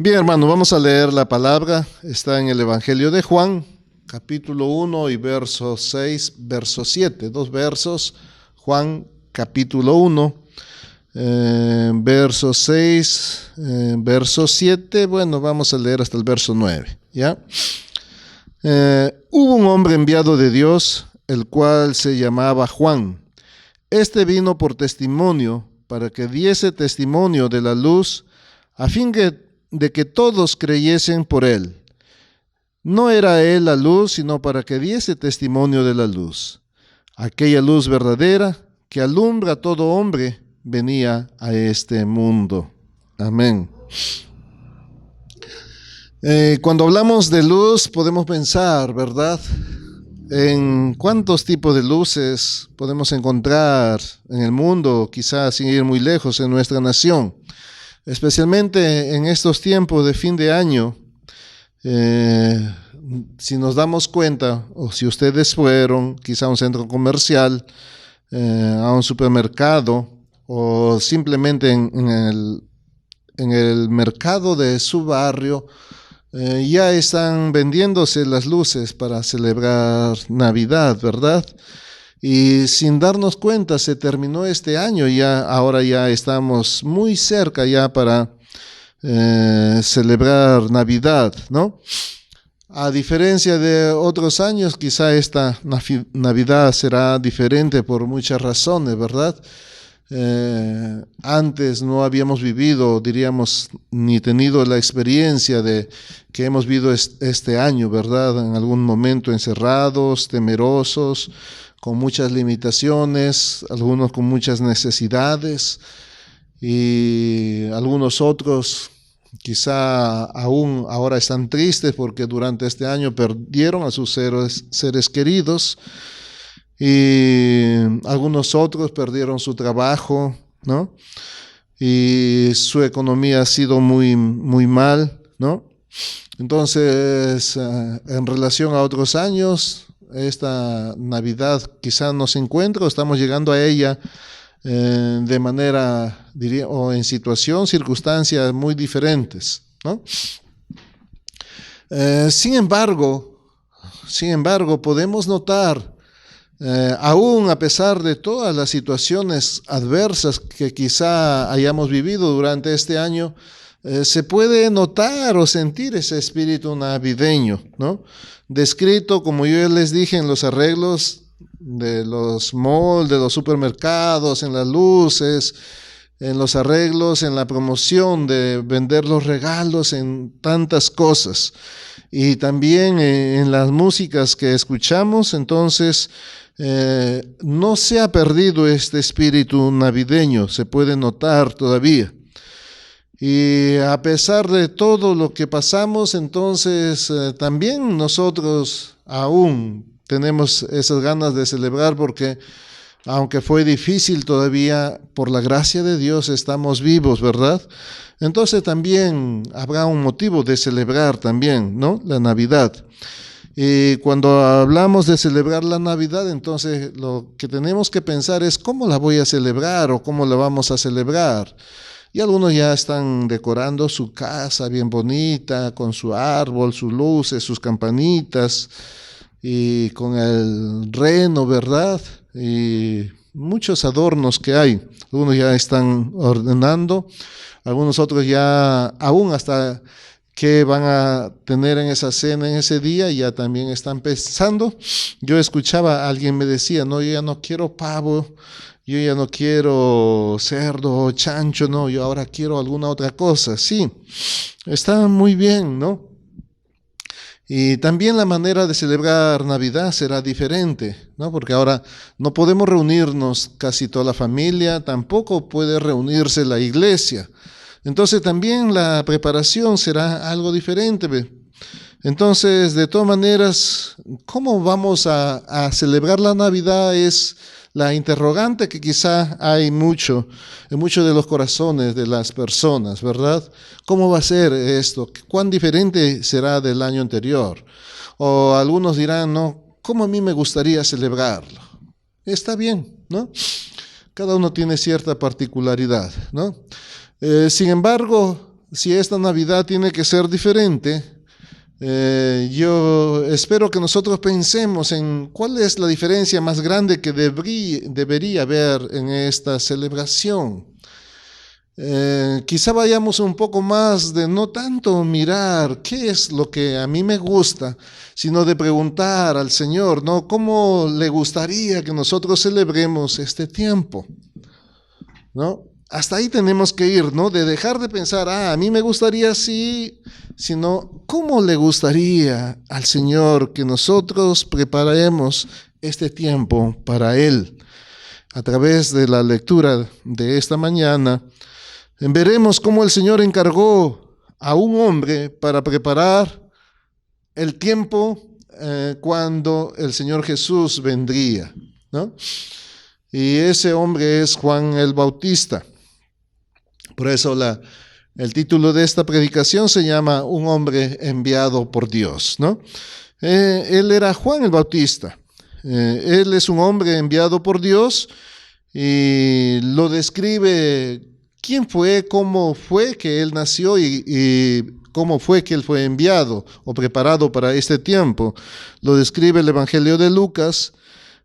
Bien, hermano, vamos a leer la palabra. Está en el Evangelio de Juan, capítulo 1 y verso 6, verso 7. Dos versos. Juan, capítulo 1, verso 6, verso 7. Bueno, vamos a leer hasta el verso 9, ¿ya? Hubo un hombre enviado de Dios, el cual se llamaba Juan. Este vino por testimonio, para que diese testimonio de la luz, a fin de que todos creyesen por él. No era él la luz, sino para que diese testimonio de la luz. Aquella luz verdadera que alumbra a todo hombre venía a este mundo. Amén. Cuando hablamos de luz podemos pensar, ¿verdad?, en cuántos tipos de luces podemos encontrar en el mundo, quizás sin ir muy lejos en nuestra nación. Especialmente en estos tiempos de fin de año, si nos damos cuenta, o si ustedes fueron quizá a un centro comercial, a un supermercado, o simplemente en el mercado de su barrio, ya están vendiéndose las luces para celebrar Navidad, ¿verdad? Y sin darnos cuenta se terminó este año, ahora ya estamos muy cerca ya para celebrar Navidad, ¿no? A diferencia de otros años, quizá esta Navidad será diferente por muchas razones, ¿verdad? Antes no habíamos vivido, diríamos, ni tenido la experiencia de que hemos vivido este año, ¿verdad? En algún momento encerrados, temerosos, con muchas limitaciones, algunos con muchas necesidades y algunos otros quizá aún ahora están tristes porque durante este año perdieron a sus seres queridos y algunos otros perdieron su trabajo, ¿no? Y su economía ha sido muy, muy mal, ¿no? Entonces, en relación a otros años, esta Navidad quizá no se encuentra o estamos llegando a ella de manera, diría, o en circunstancias muy diferentes, ¿no? Sin embargo, podemos notar, aún a pesar de todas las situaciones adversas que quizá hayamos vivido durante este año, se puede notar o sentir ese espíritu navideño, ¿no? Descrito, como yo ya les dije, en los arreglos de los malls, de los supermercados, en las luces, en los arreglos, en la promoción de vender los regalos, en tantas cosas. Y también en las músicas que escuchamos. Entonces, no se ha perdido este espíritu navideño, se puede notar todavía. Y a pesar de todo lo que pasamos, entonces también nosotros aún tenemos esas ganas de celebrar porque aunque fue difícil todavía, por la gracia de Dios estamos vivos, ¿verdad? Entonces también habrá un motivo de celebrar también, ¿no? La Navidad. Y cuando hablamos de celebrar la Navidad, entonces lo que tenemos que pensar es cómo la voy a celebrar o cómo la vamos a celebrar. Y algunos ya están decorando su casa bien bonita, con su árbol, sus luces, sus campanitas, y con el reno, ¿verdad? Y muchos adornos que hay. Algunos ya están ordenando, algunos otros ya aún hasta qué van a tener en esa cena en ese día, ya también están pensando. Yo escuchaba, alguien me decía, no, yo ya no quiero pavo, yo ya no quiero cerdo o chancho, no, yo ahora quiero alguna otra cosa. Sí, está muy bien, ¿no? Y también la manera de celebrar Navidad será diferente, ¿no? Porque ahora no podemos reunirnos casi toda la familia, tampoco puede reunirse la iglesia. Entonces también la preparación será algo diferente. Entonces, de todas maneras, ¿cómo vamos a celebrar la Navidad? Es la interrogante que quizá hay en muchos de los corazones de las personas, ¿verdad? ¿Cómo va a ser esto? ¿Cuán diferente será del año anterior? O algunos dirán, no, ¿cómo a mí me gustaría celebrarlo? Está bien, ¿no? Cada uno tiene cierta particularidad, ¿no? Sin embargo, si esta Navidad tiene que ser diferente, yo espero que nosotros pensemos en cuál es la diferencia más grande que debería haber en esta celebración. Quizá vayamos un poco más de no tanto mirar qué es lo que a mí me gusta, sino de preguntar al Señor, ¿no? ¿Cómo le gustaría que nosotros celebremos este tiempo? ¿No? Hasta ahí tenemos que ir, ¿no? De dejar de pensar, a mí me gustaría así, sino cómo le gustaría al Señor que nosotros preparemos este tiempo para Él. A través de la lectura de esta mañana, veremos cómo el Señor encargó a un hombre para preparar el tiempo cuando el Señor Jesús vendría, ¿no? Y ese hombre es Juan el Bautista. Por eso el título de esta predicación se llama Un hombre enviado por Dios, ¿no? Él era Juan el Bautista. Él es un hombre enviado por Dios y lo describe quién fue, cómo fue que él nació y cómo fue que él fue enviado o preparado para este tiempo. Lo describe el Evangelio de Lucas,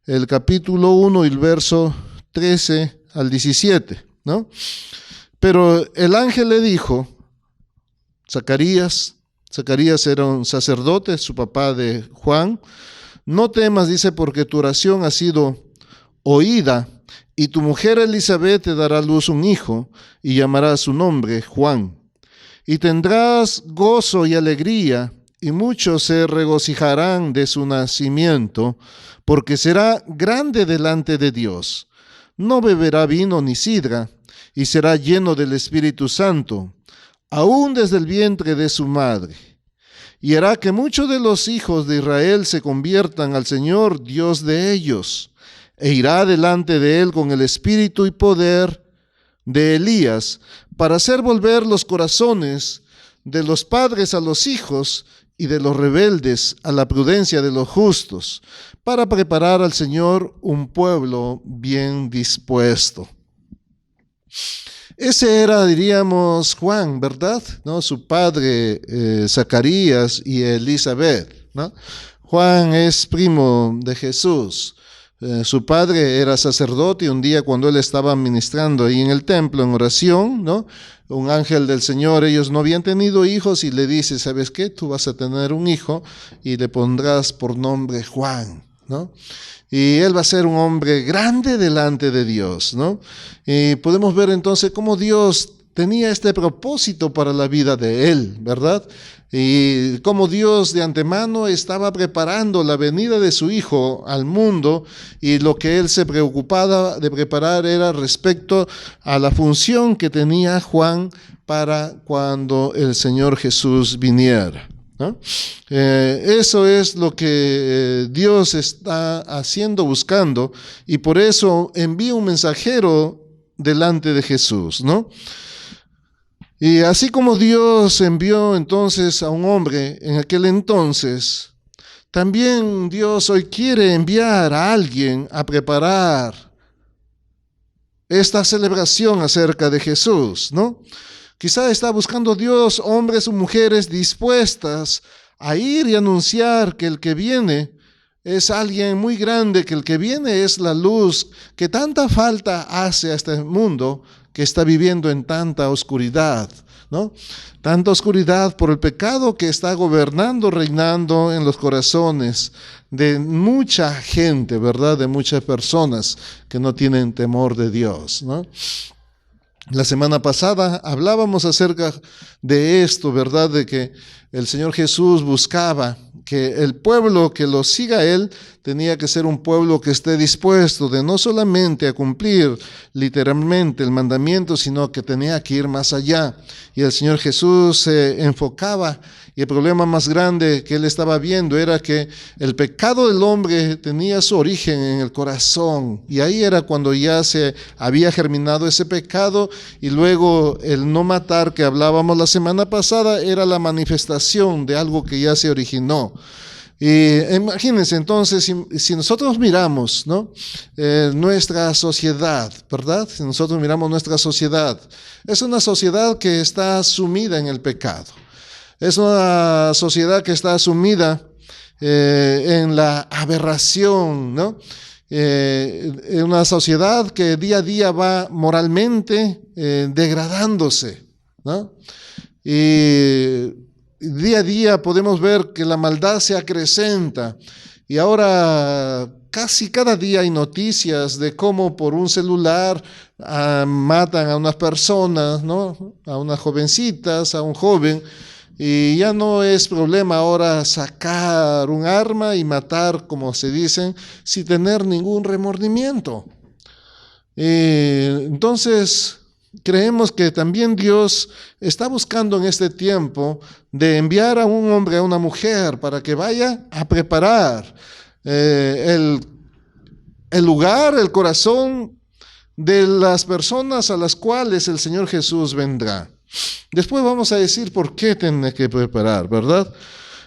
el capítulo 1 y el verso 13 al 17, ¿no? Pero el ángel le dijo, Zacarías era un sacerdote, su papá de Juan, no temas, dice, porque tu oración ha sido oída, y tu mujer Elizabeth te dará a luz un hijo, y llamará su nombre Juan. Y tendrás gozo y alegría, y muchos se regocijarán de su nacimiento, porque será grande delante de Dios. No beberá vino ni sidra, y será lleno del Espíritu Santo, aún desde el vientre de su madre. Y hará que muchos de los hijos de Israel se conviertan al Señor, Dios de ellos, e irá delante de él con el espíritu y poder de Elías, para hacer volver los corazones de los padres a los hijos y de los rebeldes a la prudencia de los justos, para preparar al Señor un pueblo bien dispuesto. Ese era, diríamos, Juan, ¿verdad? ¿No? Su padre, Zacarías y Elizabeth, ¿no? Juan es primo de Jesús. Su padre era sacerdote y un día cuando él estaba ministrando ahí en el templo en oración, ¿no? Un ángel del Señor, ellos no habían tenido hijos y le dice, ¿sabes qué? Tú vas a tener un hijo y le pondrás por nombre Juan, ¿no? Y él va a ser un hombre grande delante de Dios, ¿no? Y podemos ver entonces cómo Dios tenía este propósito para la vida de él, ¿verdad? Y cómo Dios de antemano estaba preparando la venida de su hijo al mundo, y lo que él se preocupaba de preparar era respecto a la función que tenía Juan para cuando el Señor Jesús viniera, ¿no? Eso es lo que Dios está haciendo, buscando, y por eso envía un mensajero delante de Jesús, ¿no? Y así como Dios envió entonces a un hombre en aquel entonces, también Dios hoy quiere enviar a alguien a preparar esta celebración acerca de Jesús, ¿no? Quizá está buscando Dios hombres o mujeres dispuestas a ir y anunciar que el que viene es alguien muy grande, que el que viene es la luz que tanta falta hace a este mundo que está viviendo en tanta oscuridad, ¿no? Tanta oscuridad por el pecado que está gobernando, reinando en los corazones de mucha gente, ¿verdad? De muchas personas que no tienen temor de Dios, ¿no? La semana pasada hablábamos acerca de esto, ¿verdad? De que el Señor Jesús buscaba que el pueblo que lo siga a Él tenía que ser un pueblo que esté dispuesto de no solamente a cumplir literalmente el mandamiento, sino que tenía que ir más allá. Y el Señor Jesús se enfocaba, y el problema más grande que Él estaba viendo era que el pecado del hombre tenía su origen en el corazón, y ahí era cuando ya se había germinado ese pecado, y luego el no matar que hablábamos la semana pasada era la manifestación de algo que ya se originó. Y imagínense entonces, si nosotros miramos, ¿no? Nuestra sociedad, ¿verdad? Si nosotros miramos nuestra sociedad, es una sociedad que está sumida en el pecado. Es una sociedad que está sumida en la aberración, ¿no? En una sociedad que día a día va moralmente degradándose, ¿no? Y día a día podemos ver que la maldad se acrecenta y ahora casi cada día hay noticias de cómo por un celular matan a unas personas, ¿no? A unas jovencitas, a un joven, y ya no es problema ahora sacar un arma y matar, como se dicen, sin tener ningún remordimiento. Entonces, creemos que también Dios está buscando en este tiempo de enviar a un hombre, a una mujer, para que vaya a preparar el lugar, el corazón de las personas a las cuales el Señor Jesús vendrá. Después vamos a decir por qué tiene que preparar, ¿verdad?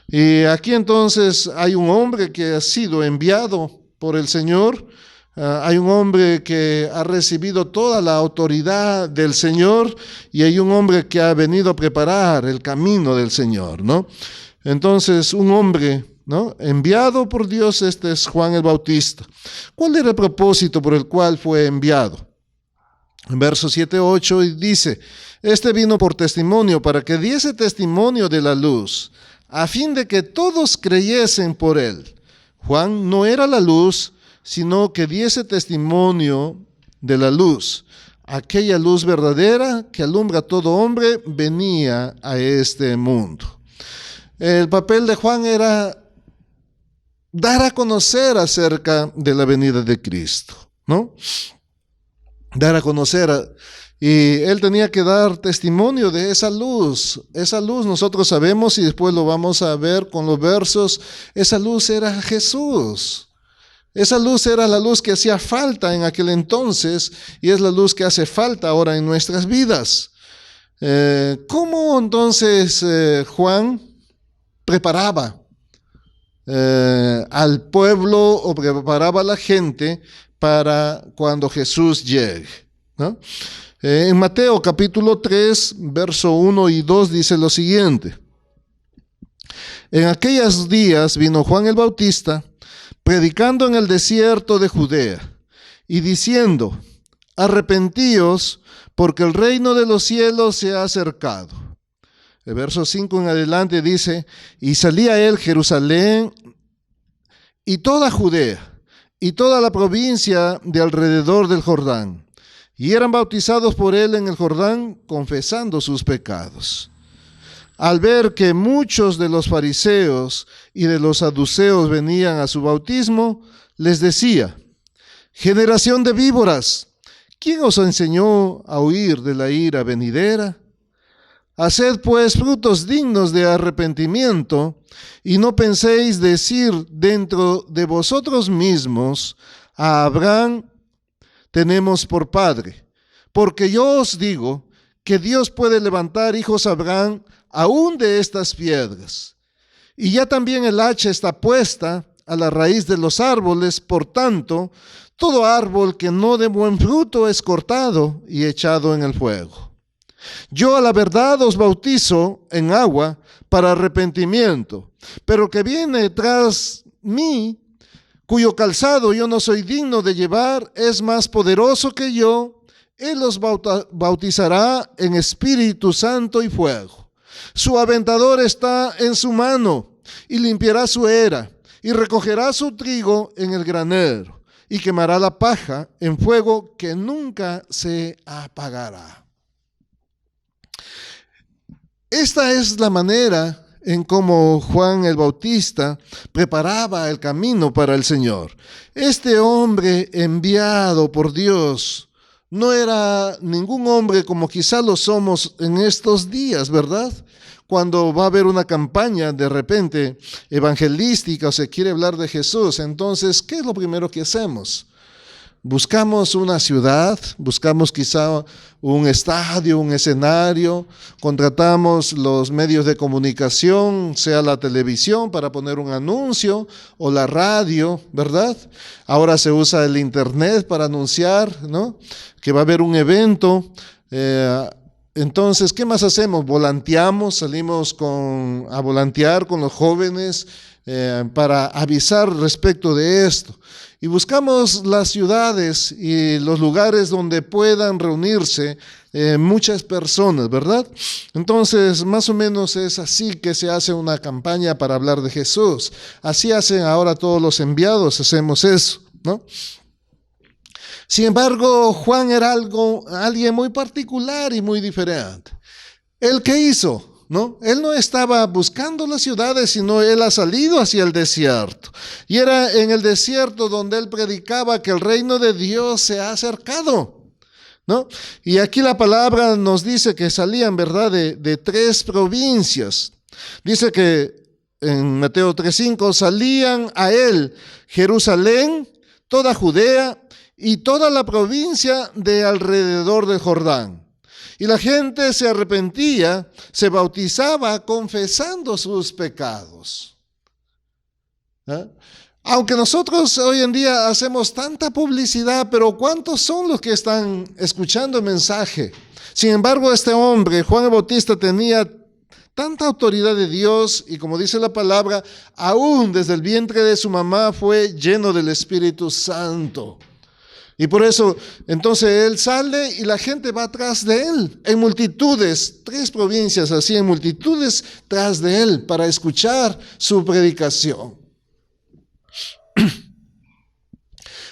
Y aquí entonces hay un hombre que ha sido enviado por el Señor. Hay un hombre que ha recibido toda la autoridad del Señor y hay un hombre que ha venido a preparar el camino del Señor, ¿no? Entonces, un hombre, ¿no? Enviado por Dios, este es Juan el Bautista. ¿Cuál era el propósito por el cual fue enviado? En versos 7, 8 dice, este vino por testimonio para que diese testimonio de la luz, a fin de que todos creyesen por él. Juan no era la luz, sino que diese testimonio de la luz. Aquella luz verdadera que alumbra a todo hombre venía a este mundo. El papel de Juan era dar a conocer acerca de la venida de Cristo, ¿no? Dar a conocer, y él tenía que dar testimonio de esa luz. Esa luz nosotros sabemos, y después lo vamos a ver con los versos, esa luz era Jesús. Esa luz era la luz que hacía falta en aquel entonces y es la luz que hace falta ahora en nuestras vidas. ¿Cómo entonces Juan preparaba al pueblo o preparaba a la gente para cuando Jesús llegue, ¿no? En Mateo capítulo 3, verso 1 y 2 dice lo siguiente. En aquellos días vino Juan el Bautista predicando en el desierto de Judea y diciendo, arrepentíos porque el reino de los cielos se ha acercado. El verso 5 en adelante dice, y salía él Jerusalén y toda Judea y toda la provincia de alrededor del Jordán, y eran bautizados por él en el Jordán, confesando sus pecados. Al ver que muchos de los fariseos y de los saduceos venían a su bautismo, les decía, generación de víboras, ¿quién os enseñó a huir de la ira venidera? Haced pues frutos dignos de arrepentimiento, y no penséis decir dentro de vosotros mismos, a Abraham tenemos por padre, porque yo os digo que Dios puede levantar hijos a Abraham aún de estas piedras. Y ya también el hacha está puesta a la raíz de los árboles, por tanto, todo árbol que no dé buen fruto es cortado y echado en el fuego. Yo a la verdad os bautizo en agua para arrepentimiento, pero que viene tras mí, cuyo calzado yo no soy digno de llevar, es más poderoso que yo. Él os bautizará en Espíritu Santo y fuego. Su aventador está en su mano y limpiará su era y recogerá su trigo en el granero y quemará la paja en fuego que nunca se apagará. Esta es la manera en cómo Juan el Bautista preparaba el camino para el Señor. Este hombre enviado por Dios no era ningún hombre como quizá lo somos en estos días, ¿verdad? Cuando va a haber una campaña de repente evangelística o se quiere hablar de Jesús, entonces, ¿qué es lo primero que hacemos? buscamos una ciudad, buscamos quizá un estadio, un escenario, contratamos los medios de comunicación, sea la televisión para poner un anuncio o la radio, ¿verdad? Ahora se usa el internet para anunciar, ¿no?, que va a haber un evento. Entonces, ¿qué más hacemos? Volanteamos, salimos a volantear con los jóvenes para avisar respecto de esto. Y buscamos las ciudades y los lugares donde puedan reunirse muchas personas, ¿verdad? Entonces, más o menos es así que se hace una campaña para hablar de Jesús. Así hacen ahora todos los enviados, hacemos eso, ¿no? Sin embargo, Juan era alguien muy particular y muy diferente. ¿Él qué hizo? ¿No? Él no estaba buscando las ciudades, sino él ha salido hacia el desierto. Y era en el desierto donde él predicaba que el reino de Dios se ha acercado, ¿no? Y aquí la palabra nos dice que salían, ¿verdad?, de 3 provincias. Dice que en Mateo 3:5 salían a él Jerusalén, toda Judea y toda la provincia de alrededor del Jordán. Y la gente se arrepentía, se bautizaba confesando sus pecados. Aunque nosotros hoy en día hacemos tanta publicidad, pero ¿cuántos son los que están escuchando el mensaje? Sin embargo, este hombre, Juan el Bautista, tenía tanta autoridad de Dios y, como dice la palabra, aún desde el vientre de su mamá fue lleno del Espíritu Santo. Y por eso, entonces él sale y la gente va atrás de él, en multitudes, 3 provincias así, en multitudes tras de él para escuchar su predicación.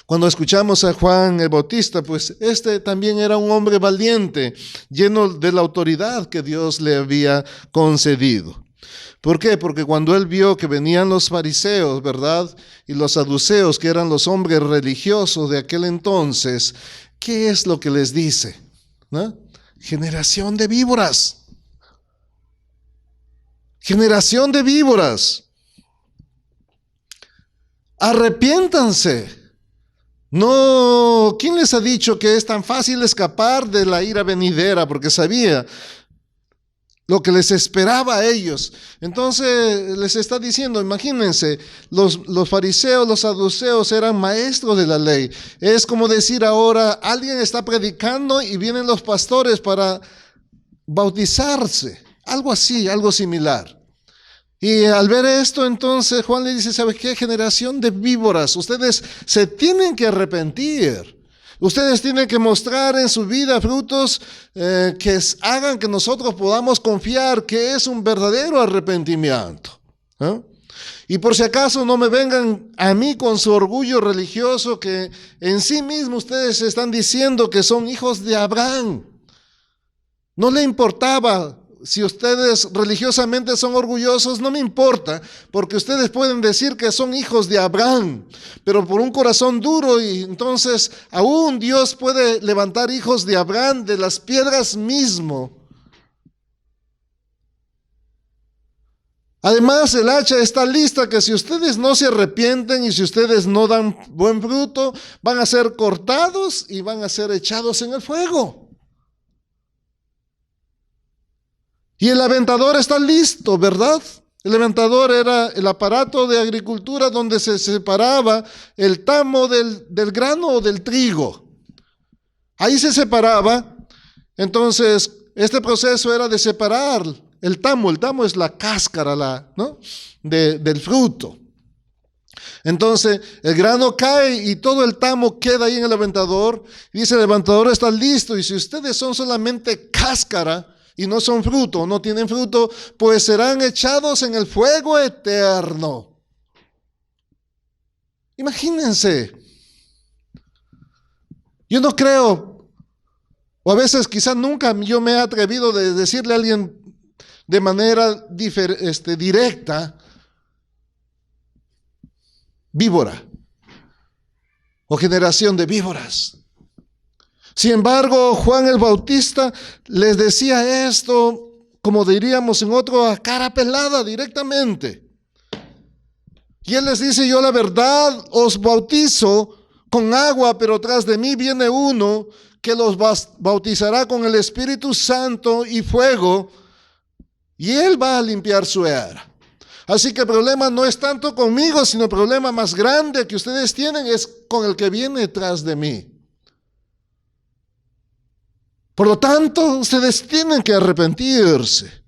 Cuando escuchamos a Juan el Bautista, pues este también era un hombre valiente, lleno de la autoridad que Dios le había concedido. ¿Por qué? Porque cuando él vio que venían los fariseos, ¿verdad?, y los saduceos, que eran los hombres religiosos de aquel entonces, ¿qué es lo que les dice? ¿No? Generación de víboras. Generación de víboras. Arrepiéntanse. No, ¿quién les ha dicho que es tan fácil escapar de la ira venidera? Porque sabía lo que les esperaba a ellos. Entonces les está diciendo, imagínense, los fariseos, los saduceos eran maestros de la ley. Es como decir ahora, alguien está predicando y vienen los pastores para bautizarse. Algo así, algo similar. Y al ver esto, entonces Juan le dice, ¿sabe qué? Generación de víboras, ustedes se tienen que arrepentir. Ustedes tienen que mostrar en su vida frutos que hagan que nosotros podamos confiar que es un verdadero arrepentimiento. Y por si acaso no me vengan a mí con su orgullo religioso, que en sí mismo ustedes están diciendo que son hijos de Abraham. No le importaba. Si ustedes religiosamente son orgullosos, no me importa, porque ustedes pueden decir que son hijos de Abraham, pero por un corazón duro, y entonces aún Dios puede levantar hijos de Abraham de las piedras mismo. Además, el hacha está lista, que si ustedes no se arrepienten y si ustedes no dan buen fruto, van a ser cortados y van a ser echados en el fuego. Y el aventador está listo, ¿verdad? El aventador era el aparato de agricultura donde se separaba el tamo del grano o del trigo. Ahí se separaba. Entonces, este proceso era de separar el tamo. El tamo es la cáscara, ¿no?, del fruto. Entonces, el grano cae y todo el tamo queda ahí en el aventador. Y dice, el aventador está listo. Y si ustedes son solamente cáscara y no son fruto, no tienen fruto, pues serán echados en el fuego eterno. Imagínense. Yo no creo, o a veces quizás nunca yo me he atrevido de decirle a alguien de manera directa, víbora o generación de víboras. Sin embargo, Juan el Bautista les decía esto, como diríamos en otro, a cara pelada directamente. Y él les dice, yo la verdad os bautizo con agua, pero tras de mí viene uno que los bautizará con el Espíritu Santo y fuego, y él va a limpiar su era. Así que el problema no es tanto conmigo, sino el problema más grande que ustedes tienen es con el que viene tras de mí. Por lo tanto, ustedes tienen que arrepentirse.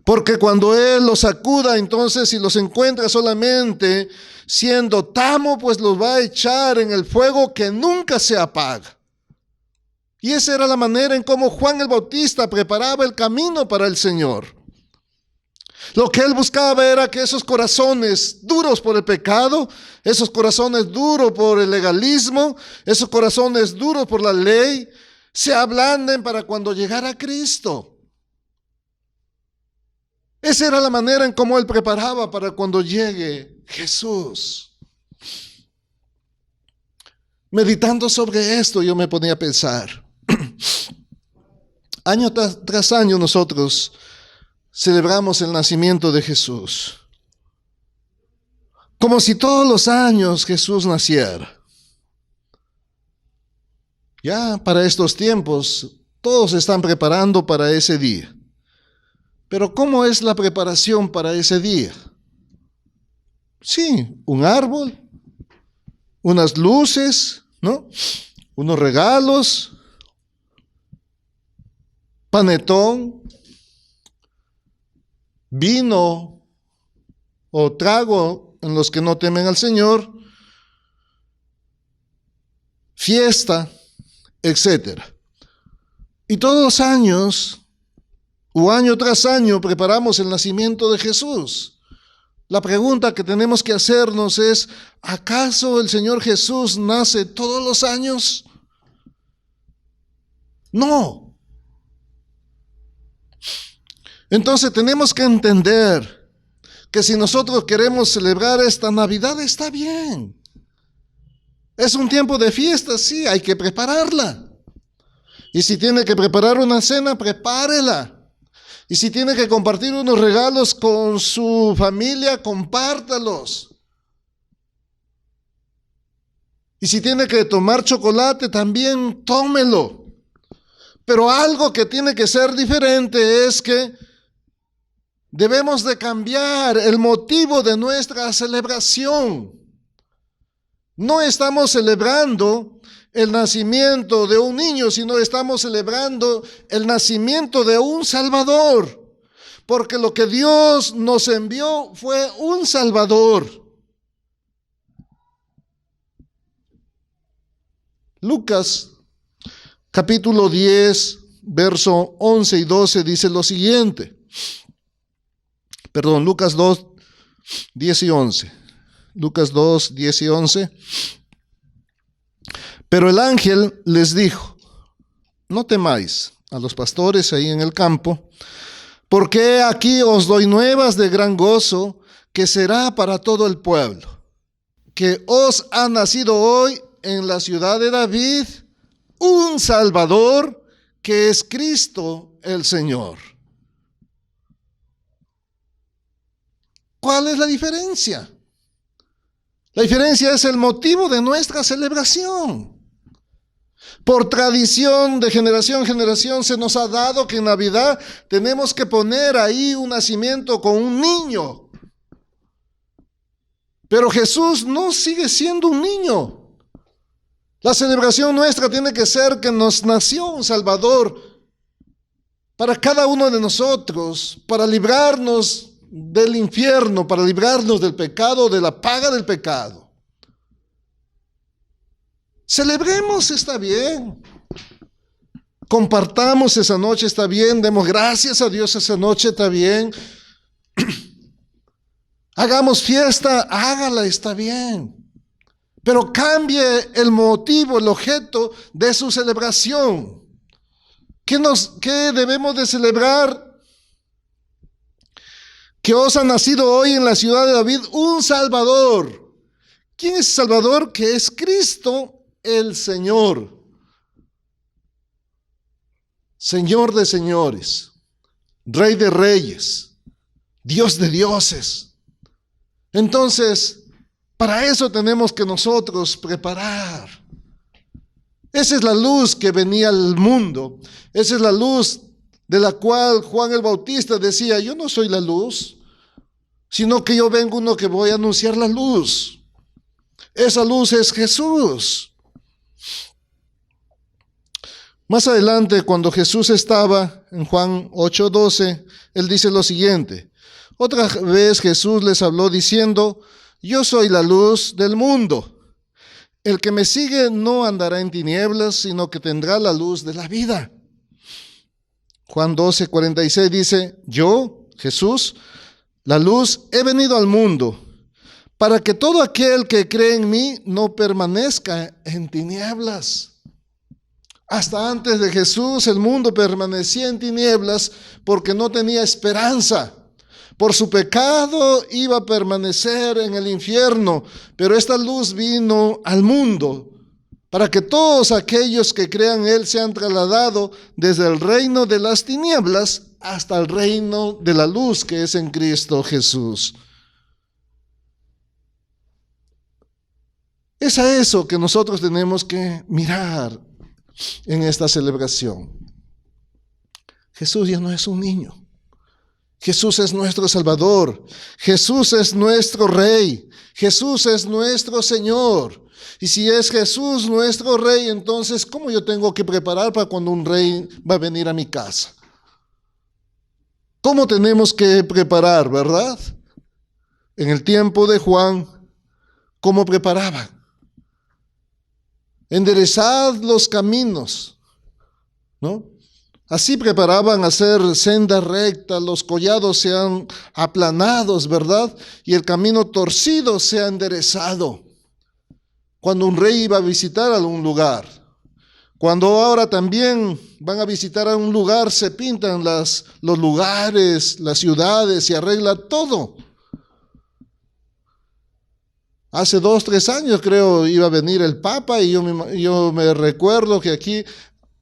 Porque cuando Él los sacuda, entonces si los encuentra solamente siendo tamo, pues los va a echar en el fuego que nunca se apaga. Y esa era la manera en cómo Juan el Bautista preparaba el camino para el Señor. Lo que él buscaba era que esos corazones duros por el pecado, esos corazones duros por el legalismo, esos corazones duros por la ley, se ablanden para cuando llegara Cristo. Esa era la manera en cómo él preparaba para cuando llegue Jesús. Meditando sobre esto, yo me ponía a pensar. Año tras año nosotros celebramos el nacimiento de Jesús. Como si todos los años Jesús naciera. Ya para estos tiempos, todos se están preparando para ese día. Pero ¿cómo es la preparación para ese día? Sí, un árbol, unas luces, ¿no? Unos regalos, panetón, vino o trago en los que no temen al Señor, fiesta, etcétera. Y todos los años, o año tras año, preparamos el nacimiento de Jesús. La pregunta que tenemos que hacernos es, ¿acaso el Señor Jesús nace todos los años? No. Entonces tenemos que entender que si nosotros queremos celebrar esta Navidad, está bien. Es un tiempo de fiesta, sí, hay que prepararla. Y si tiene que preparar una cena, prepárela. Y si tiene que compartir unos regalos con su familia, compártalos. Y si tiene que tomar chocolate, también tómelo. Pero algo que tiene que ser diferente es que debemos de cambiar el motivo de nuestra celebración. No estamos celebrando el nacimiento de un niño, sino estamos celebrando el nacimiento de un Salvador. Porque lo que Dios nos envió fue un Salvador. Lucas capítulo 10, verso 11 y 12 dice lo siguiente. Perdón, Lucas 2, 10 y 11. Lucas 2, 10 y 11. Pero el ángel les dijo, no temáis a los pastores ahí en el campo, porque aquí os doy nuevas de gran gozo, que será para todo el pueblo, que os ha nacido hoy en la ciudad de David un Salvador, que es Cristo el Señor. ¿Cuál es la diferencia? La diferencia es el motivo de nuestra celebración. Por tradición de generación en generación se nos ha dado que en Navidad tenemos que poner ahí un nacimiento con un niño. Pero Jesús no sigue siendo un niño. La celebración nuestra tiene que ser que nos nació un Salvador para cada uno de nosotros, para librarnos del infierno, para librarnos del pecado, de la paga del pecado. Celebremos, está bien. Compartamos esa noche, está bien. Demos gracias a Dios esa noche, está bien. Hagamos fiesta, hágala, está bien. Pero cambie el motivo, el objeto de su celebración. ¿Qué debemos de celebrar? Que os ha nacido hoy en la ciudad de David un Salvador. ¿Quién es Salvador? Que es Cristo el Señor. Señor de señores, Rey de reyes, Dios de dioses. Entonces, Para eso tenemos que nosotros preparar. Esa es la luz que venía al mundo. Esa es la luz de la cual Juan el Bautista decía, yo no soy la luz, sino que yo vengo uno que voy a anunciar la luz. Esa luz es Jesús. Más adelante, cuando Jesús estaba en Juan 8:12, él dice lo siguiente: otra vez Jesús les habló diciendo, yo soy la luz del mundo. El que me sigue no andará en tinieblas, sino que tendrá la luz de la vida. Juan 12:46 dice, yo, Jesús, la luz, he venido al mundo, para que todo aquel que cree en mí no permanezca en tinieblas. Hasta antes de Jesús el mundo permanecía en tinieblas porque no tenía esperanza. Por su pecado iba a permanecer en el infierno, pero esta luz vino al mundo para que todos aquellos que crean en Él sean trasladados desde el reino de las tinieblas hasta el reino de la luz que es en Cristo Jesús. Es a eso que nosotros tenemos que mirar en esta celebración. Jesús ya no es un niño. Jesús es nuestro Salvador. Jesús es nuestro Rey. Jesús es nuestro Señor. Y si es Jesús nuestro Rey, entonces, ¿cómo yo tengo que preparar para cuando un rey va a venir a mi casa? ¿Cómo tenemos que preparar, verdad? En el tiempo de Juan, ¿cómo preparaban? Enderezad los caminos, ¿no? Así preparaban hacer senda recta, los collados sean aplanados, ¿verdad? Y el camino torcido sea enderezado. Cuando un rey iba a visitar algún lugar. Cuando ahora también van a visitar a un lugar, se pintan los lugares, las ciudades, se arregla todo. Hace 2, 3 años creo iba a venir el Papa y yo me recuerdo que aquí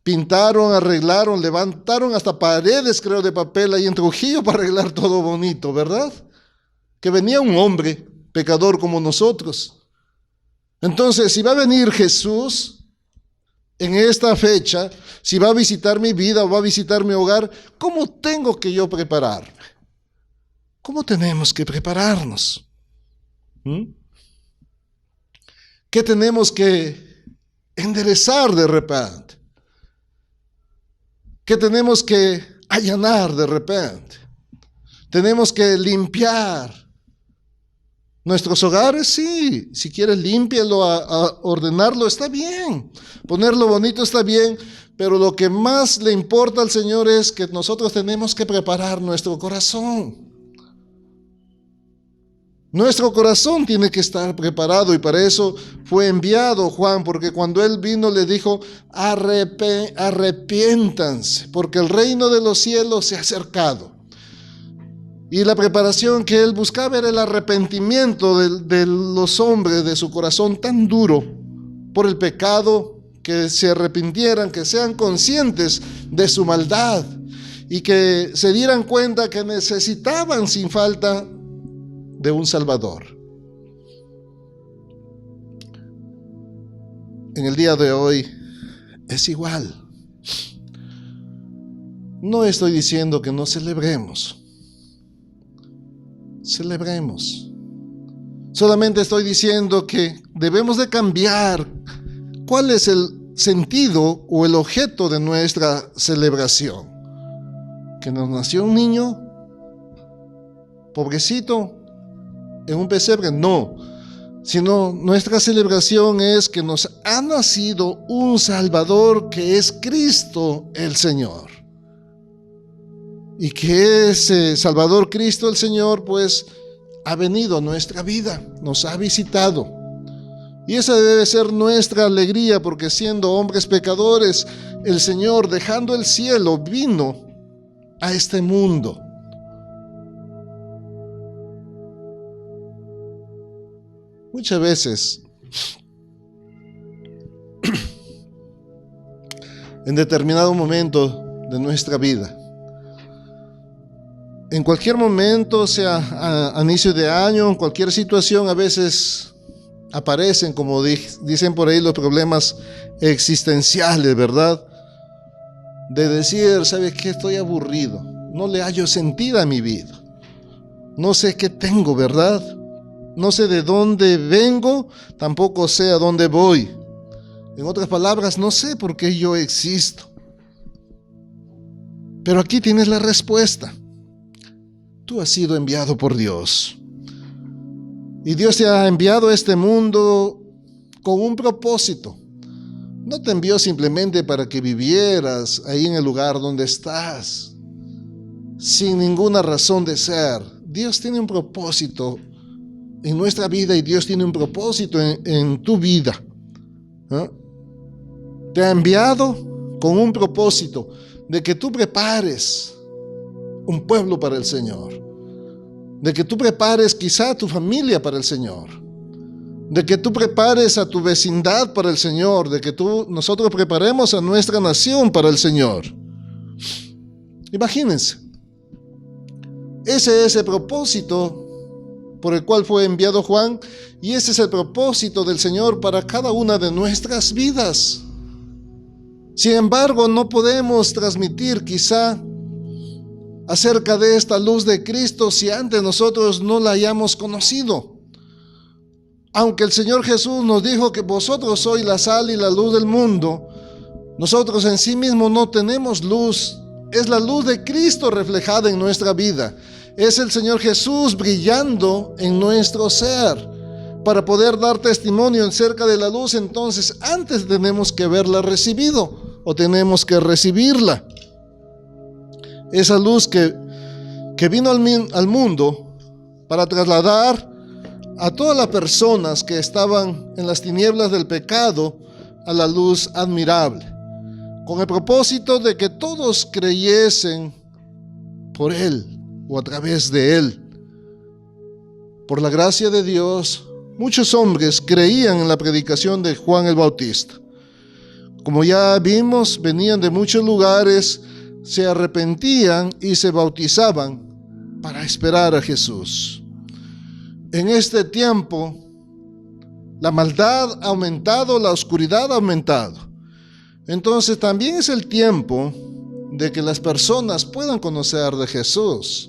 pintaron, arreglaron, levantaron hasta paredes, creo, de papel ahí en Trujillo para arreglar todo bonito, ¿verdad? Que venía un hombre pecador como nosotros. Entonces, si va a venir Jesús en esta fecha, si va a visitar mi vida o va a visitar mi hogar, ¿cómo tengo que yo prepararme? ¿Cómo tenemos que prepararnos? ¿Qué tenemos que enderezar de repente? ¿Qué tenemos que allanar de repente? Tenemos que limpiar nuestros hogares, sí. Si quieres límpialo, a ordenarlo, está bien. Ponerlo bonito está bien. Pero lo que más le importa al Señor es que nosotros tenemos que preparar nuestro corazón. Nuestro corazón tiene que estar preparado y para eso fue enviado Juan, porque cuando él vino le dijo, arrepiéntanse, porque el reino de los cielos se ha acercado. Y la preparación que él buscaba era el arrepentimiento de los hombres, de su corazón tan duro por el pecado, que se arrepintieran, que sean conscientes de su maldad y que se dieran cuenta que necesitaban sin falta de un Salvador. En el día de hoy es igual. No estoy diciendo que no celebremos. Celebremos. Solamente estoy diciendo que debemos de cambiar cuál es el sentido o el objeto de nuestra celebración. Que nos nació un niño, pobrecito, en un pesebre, no, sino nuestra celebración es que nos ha nacido un Salvador que es Cristo el Señor. Y que ese Salvador Cristo el Señor pues ha venido a nuestra vida, nos ha visitado. Y esa debe ser nuestra alegría, porque siendo hombres pecadores, el Señor, dejando el cielo, vino a este mundo. Muchas veces, en determinado momento de nuestra vida, en cualquier momento, sea a inicio de año, en cualquier situación, a veces aparecen, como dicen por ahí, los problemas existenciales, ¿verdad? De decir, ¿sabes qué? Estoy aburrido, no le hallo sentido a mi vida, no sé qué tengo, ¿verdad? No sé de dónde vengo, tampoco sé a dónde voy. En otras palabras, no sé por qué yo existo. Pero aquí tienes la respuesta. Tú has sido enviado por Dios. Y Dios te ha enviado a este mundo con un propósito. No te envió simplemente para que vivieras ahí en el lugar donde estás, sin ninguna razón de ser. Dios tiene un propósito en nuestra vida y Dios tiene un propósito en tu vida. ¿No? Te ha enviado con un propósito de que tú prepares un pueblo para el Señor, de que tú prepares quizá a tu familia para el Señor, de que tú prepares a tu vecindad para el Señor, de que nosotros preparemos a nuestra nación para el Señor. Imagínense, ese es el propósito por el cual fue enviado Juan, y ese es el propósito del Señor para cada una de nuestras vidas. Sin embargo, no podemos transmitir quizá acerca de esta luz de Cristo si antes nosotros no la hayamos conocido. Aunque el Señor Jesús nos dijo que vosotros sois la sal y la luz del mundo, nosotros en sí mismos no tenemos luz. Es la luz de Cristo reflejada en nuestra vida. Es el Señor Jesús brillando en nuestro ser. Para poder dar testimonio acerca de la luz, entonces antes tenemos que haberla recibido o tenemos que recibirla. Esa luz que vino al mundo para trasladar a todas las personas que estaban en las tinieblas del pecado a la luz admirable, con el propósito de que todos creyesen por Él o a través de Él. Por la gracia de Dios, muchos hombres creían en la predicación de Juan el Bautista. Como ya vimos, venían de muchos lugares, se arrepentían y se bautizaban para esperar a Jesús. En este tiempo, la maldad ha aumentado, la oscuridad ha aumentado. Entonces también es el tiempo de que las personas puedan conocer de Jesús.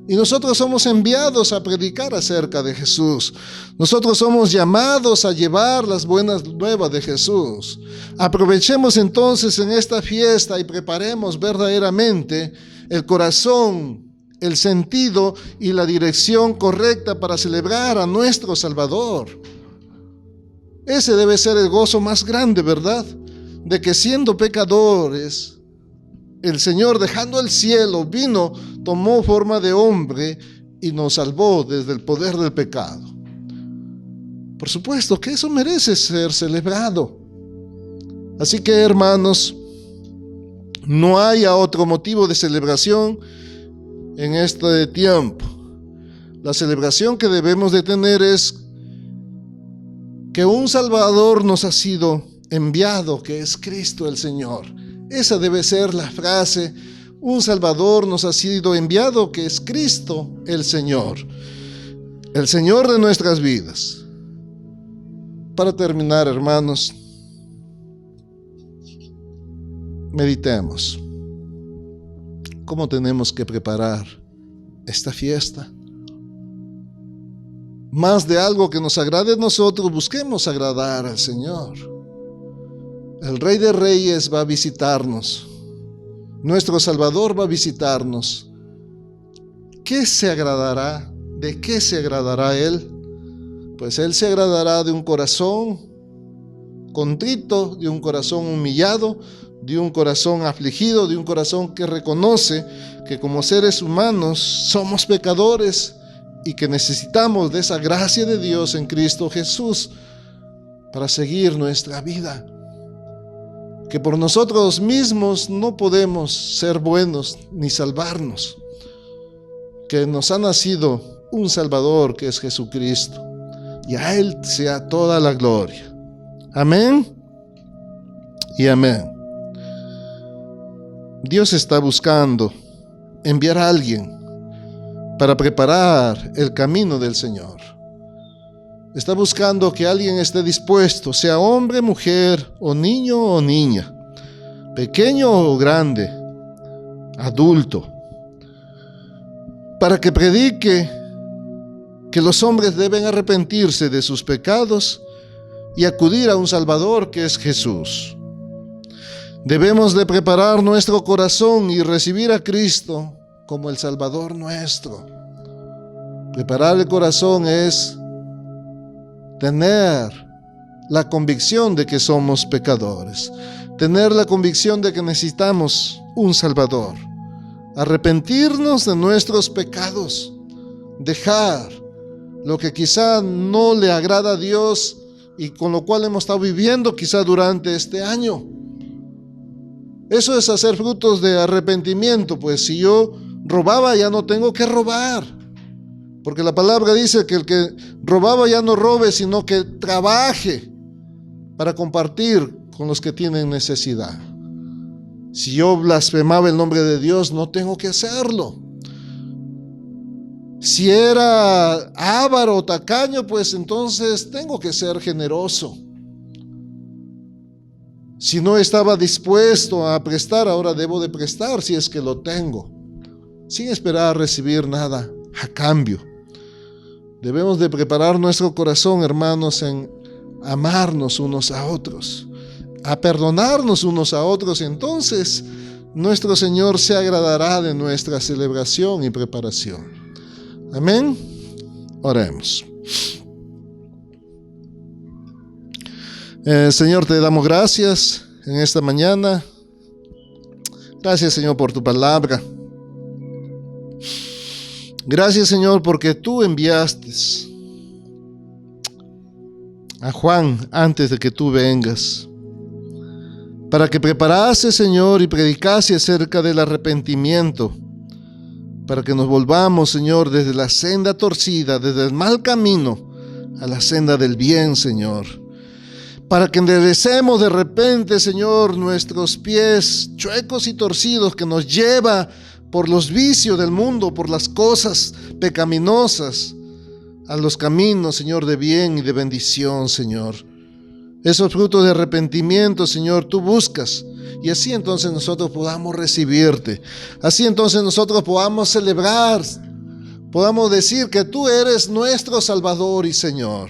Y nosotros somos enviados a predicar acerca de Jesús. Nosotros somos llamados a llevar las buenas nuevas de Jesús. Aprovechemos entonces en esta fiesta y preparemos verdaderamente el corazón, el sentido y la dirección correcta para celebrar a nuestro Salvador. Ese debe ser el gozo más grande, ¿verdad? De que siendo pecadores, el Señor, dejando el cielo, vino, tomó forma de hombre y nos salvó desde el poder del pecado. Por supuesto que eso merece ser celebrado. Así que, hermanos, no haya otro motivo de celebración en este tiempo. La celebración que debemos de tener es que un Salvador nos ha sido enviado, que es Cristo el Señor. Esa debe ser la frase: un Salvador nos ha sido enviado, que es Cristo el Señor de nuestras vidas. Para terminar, hermanos, meditemos cómo tenemos que preparar esta fiesta. Más de algo que nos agrade a nosotros, busquemos agradar al Señor. El Rey de Reyes va a visitarnos. Nuestro Salvador va a visitarnos. ¿Qué se agradará? ¿De qué se agradará Él? Pues Él se agradará de un corazón contrito, de un corazón humillado, de un corazón afligido, de un corazón que reconoce que como seres humanos somos pecadores y que necesitamos de esa gracia de Dios en Cristo Jesús para seguir nuestra vida. Que por nosotros mismos no podemos ser buenos ni salvarnos. Que nos ha nacido un Salvador, que es Jesucristo. Y a Él sea toda la gloria. Amén y amén. Dios está buscando enviar a alguien para preparar el camino del Señor. Está buscando que alguien esté dispuesto, sea hombre, mujer, o niño o niña, pequeño o grande, adulto, para que predique que los hombres deben arrepentirse de sus pecados y acudir a un Salvador que es Jesús. Debemos de preparar nuestro corazón y recibir a Cristo como el Salvador nuestro. Preparar el corazón es tener la convicción de que somos pecadores, tener la convicción de que necesitamos un Salvador, arrepentirnos de nuestros pecados, dejar lo que quizá no le agrada a Dios y con lo cual hemos estado viviendo quizá durante este año. Eso es hacer frutos de arrepentimiento. Pues si yo robaba, ya no tengo que robar, porque la palabra dice que el que robaba ya no robe, sino que trabaje para compartir con los que tienen necesidad. Si yo blasfemaba el nombre de Dios, no tengo que hacerlo. Si era avaro o tacaño, pues entonces tengo que ser generoso. Si no estaba dispuesto a prestar, ahora debo de prestar si es que lo tengo, sin esperar recibir nada a cambio. Debemos de preparar nuestro corazón, hermanos, en amarnos unos a otros, a perdonarnos unos a otros. Entonces nuestro Señor se agradará de nuestra celebración y preparación. Amén. Oremos. Señor, te damos gracias en esta mañana. Gracias, Señor, por tu palabra. Gracias, Señor, porque tú enviaste a Juan antes de que tú vengas, para que preparase, Señor, y predicase acerca del arrepentimiento, para que nos volvamos, Señor, desde la senda torcida, desde el mal camino, a la senda del bien, Señor. Para que enderecemos de repente, Señor, nuestros pies chuecos y torcidos que nos lleva por los vicios del mundo, por las cosas pecaminosas, a los caminos, Señor, de bien y de bendición, Señor. Esos frutos de arrepentimiento, Señor, tú buscas, y así entonces nosotros podamos recibirte. Así entonces nosotros podamos celebrar, podamos decir que tú eres nuestro Salvador y Señor.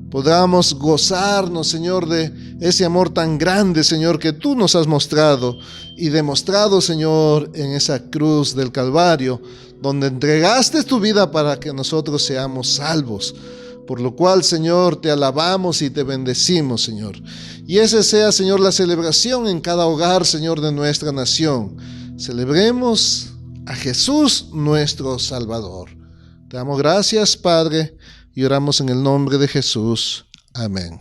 Podamos gozarnos, Señor, de ese amor tan grande, Señor, que tú nos has mostrado y demostrado, Señor, en esa cruz del Calvario, donde entregaste tu vida para que nosotros seamos salvos. Por lo cual, Señor, te alabamos y te bendecimos, Señor. Y esa sea, Señor, la celebración en cada hogar, Señor, de nuestra nación. Celebremos a Jesús, nuestro Salvador. Te damos gracias, Padre, y oramos en el nombre de Jesús. Amén.